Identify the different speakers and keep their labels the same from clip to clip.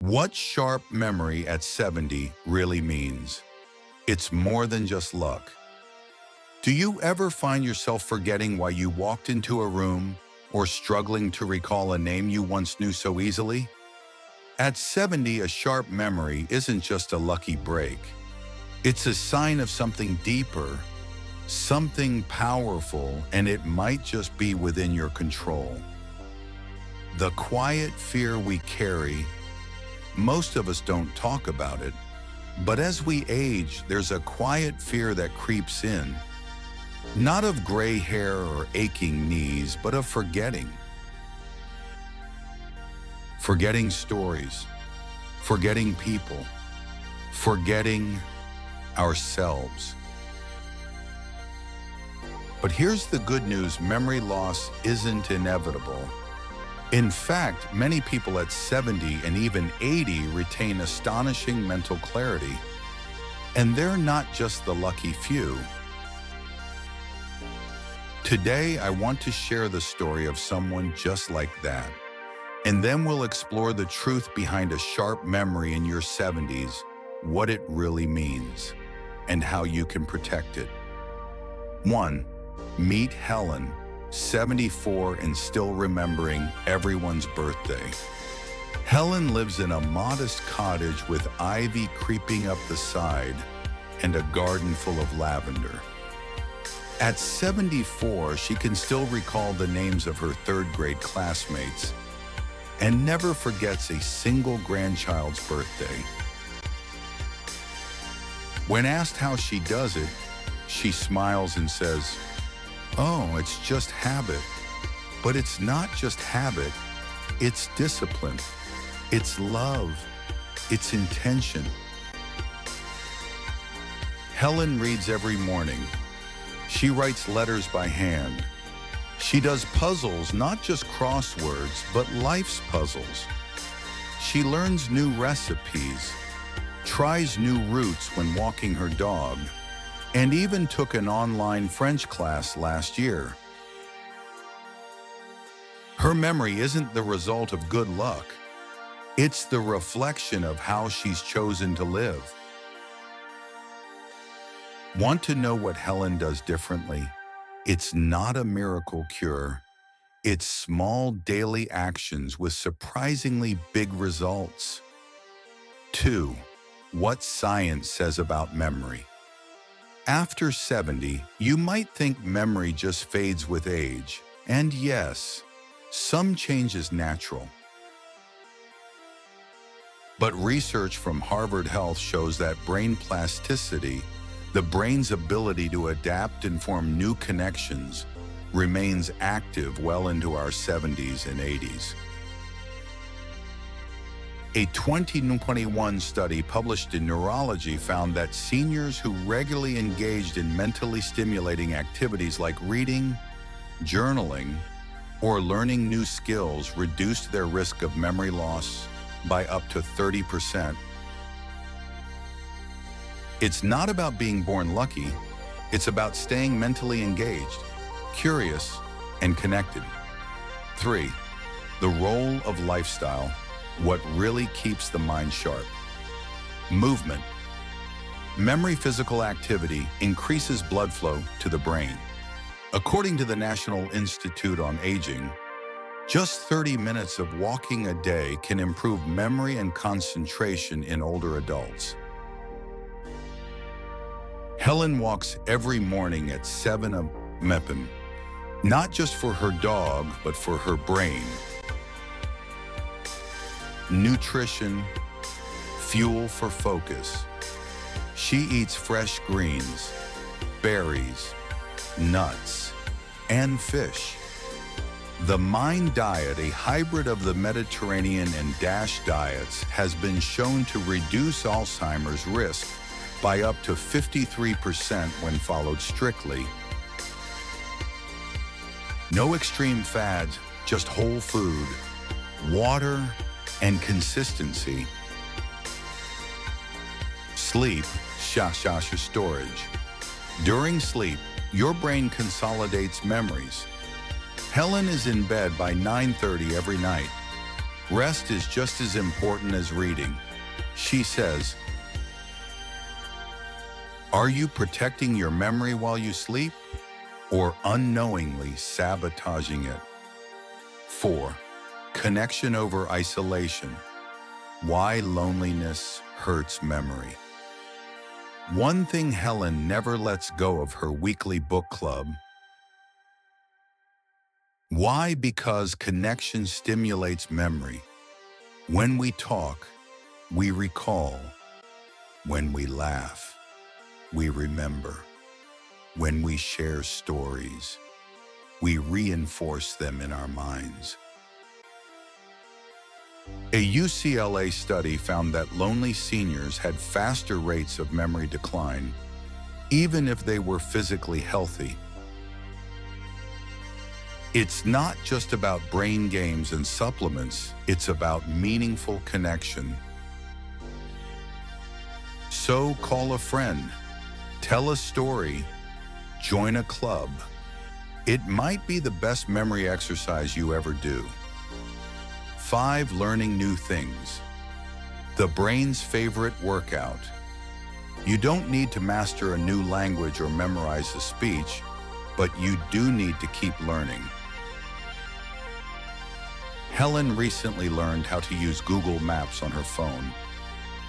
Speaker 1: What sharp memory at 70 really means. It's more than just luck. Do you ever find yourself forgetting why you walked into a room or struggling to recall a name you once knew so easily? At 70, a sharp memory isn't just a lucky break. It's a sign of something deeper, something powerful, and it might just be within your control. The quiet fear we carry, most of us don't talk about it, but as we age, there's a quiet fear that creeps in. Not of gray hair or aching knees, but of forgetting. Forgetting stories, forgetting people, forgetting ourselves. But here's the good news: memory loss isn't inevitable. In fact, many people at 70 and even 80 retain astonishing mental clarity. And they're not just the lucky few. Today, I want to share the story of someone just like that. And then we'll explore the truth behind a sharp memory in your 70s, what it really means, and how you can protect it. 1. Meet Helen, 74 and still remembering everyone's birthday. Helen lives in a modest cottage with ivy creeping up the side and a garden full of lavender. At 74, she can still recall the names of her third-grade classmates and never forgets a single grandchild's birthday. When asked how she does it, she smiles and says, "Oh, it's just habit." But it's not just habit, it's discipline, it's love, it's intention. Helen reads every morning. She writes letters by hand. She does puzzles, not just crosswords, but life's puzzles. She learns new recipes, tries new routes when walking her dog, and even took an online French class last year. Her memory isn't the result of good luck. It's the reflection of how she's chosen to live. Want to know what Helen does differently? It's not a miracle cure. It's small daily actions with surprisingly big results. 2. What science says about memory. After 70, you might think memory just fades with age. And yes, some change is natural. But research from Harvard Health shows that brain plasticity, the brain's ability to adapt and form new connections, remains active well into our 70s and 80s. A 2021 study published in Neurology found that seniors who regularly engaged in mentally stimulating activities like reading, journaling, or learning new skills reduced their risk of memory loss by up to 30%. It's not about being born lucky, it's about staying mentally engaged, curious, and connected. 3. The role of lifestyle. What really keeps the mind sharp. Movement. Memory physical activity increases blood flow to the brain. According to the National Institute on Aging, just 30 minutes of walking a day can improve memory and concentration in older adults. Helen walks every morning at 7 a.m., not just for her dog, but for her brain. Nutrition, fuel for focus. She eats fresh greens, berries, nuts, and fish. The MIND diet, a hybrid of the Mediterranean and DASH diets, has been shown to reduce Alzheimer's risk by up to 53% when followed strictly. No extreme fads, just whole food, water, and consistency. Sleep, storage. During sleep, your brain consolidates memories. Helen is in bed by 9:30 every night. Rest is just as important as reading. She says, are you protecting your memory while you sleep or unknowingly sabotaging it? 4. Connection over isolation. Why loneliness hurts memory. One thing Helen never lets go of her weekly book club. Why? Because connection stimulates memory. When we talk, we recall. When we laugh, we remember. When we share stories, we reinforce them in our minds. A UCLA study found that lonely seniors had faster rates of memory decline, even if they were physically healthy. It's not just about brain games and supplements, it's about meaningful connection. So call a friend, tell a story, join a club. It might be the best memory exercise you ever do. 5. Learning new things. The brain's favorite workout. You don't need to master a new language or memorize a speech, but you do need to keep learning. Helen recently learned how to use Google Maps on her phone.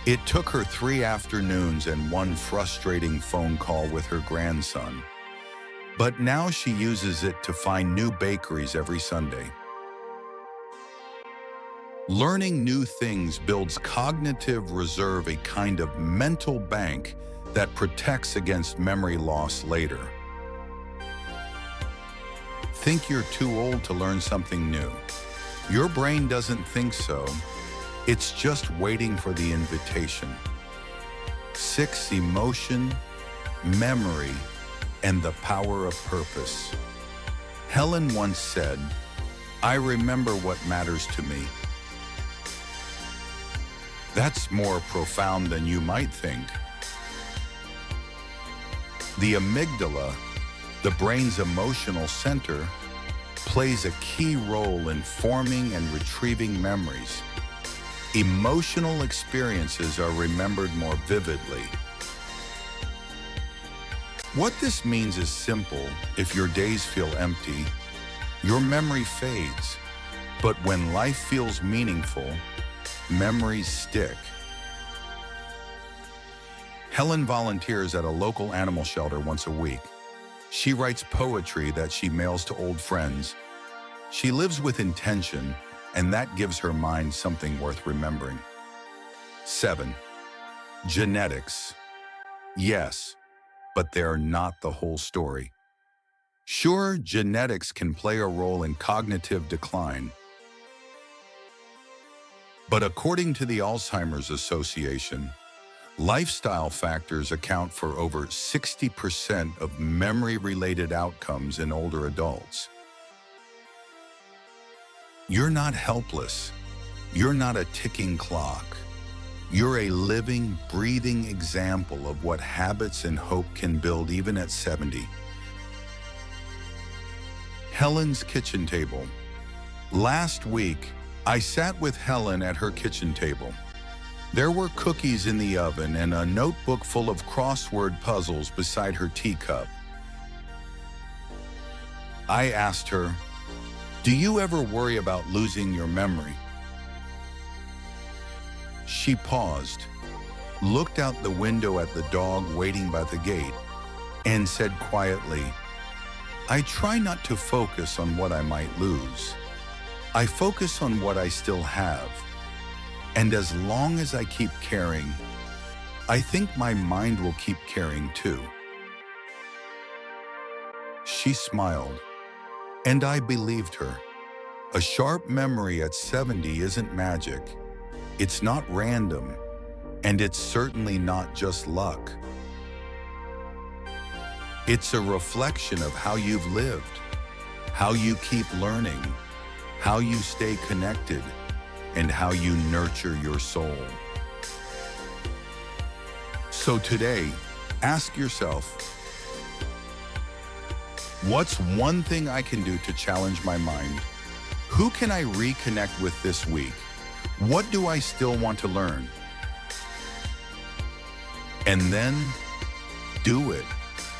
Speaker 1: It took her 3 afternoons and 1 frustrating phone call with her grandson. But now she uses it to find new bakeries every Sunday. Learning new things builds cognitive reserve, a kind of mental bank that protects against memory loss later. Think you're too old to learn something new. Your brain doesn't think so. It's just waiting for the invitation. 6. Emotion, memory, and the power of purpose. Helen once said, I remember what matters to me. That's more profound than you might think. The amygdala, the brain's emotional center, plays a key role in forming and retrieving memories. Emotional experiences are remembered more vividly. What this means is simple. If your days feel empty, your memory fades. But when life feels meaningful, memories stick. Helen volunteers at a local animal shelter once a week. She writes poetry that she mails to old friends. She lives with intention, and that gives her mind something worth remembering. 7. Genetics. Yes, but they're not the whole story. Sure, genetics can play a role in cognitive decline, but according to the Alzheimer's Association, lifestyle factors account for over 60% of memory-related outcomes in older adults. You're not helpless. You're not a ticking clock. You're a living, breathing example of what habits and hope can build even at 70. Helen's kitchen table. Last week, I sat with Helen at her kitchen table. There were cookies in the oven and a notebook full of crossword puzzles beside her teacup. I asked her, do you ever worry about losing your memory? She paused, looked out the window at the dog waiting by the gate, and said quietly, I try not to focus on what I might lose. I focus on what I still have. And as long as I keep caring, I think my mind will keep caring too. She smiled, and I believed her. A sharp memory at 70 isn't magic. It's not random, and it's certainly not just luck. It's a reflection of how you've lived, how you keep learning, how you stay connected, and how you nurture your soul. So today, ask yourself, what's one thing I can do to challenge my mind? Who can I reconnect with this week? What do I still want to learn? And then do it,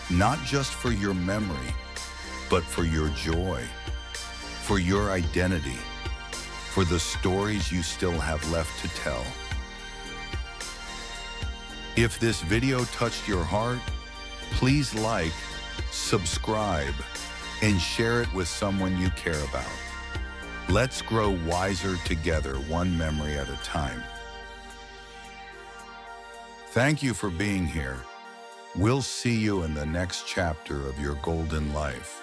Speaker 1: not just for your memory, but for your joy, for your identity, for the stories you still have left to tell. If this video touched your heart, please like, subscribe, and share it with someone you care about. Let's grow wiser together, one memory at a time. Thank you for being here. We'll see you in the next chapter of your golden life.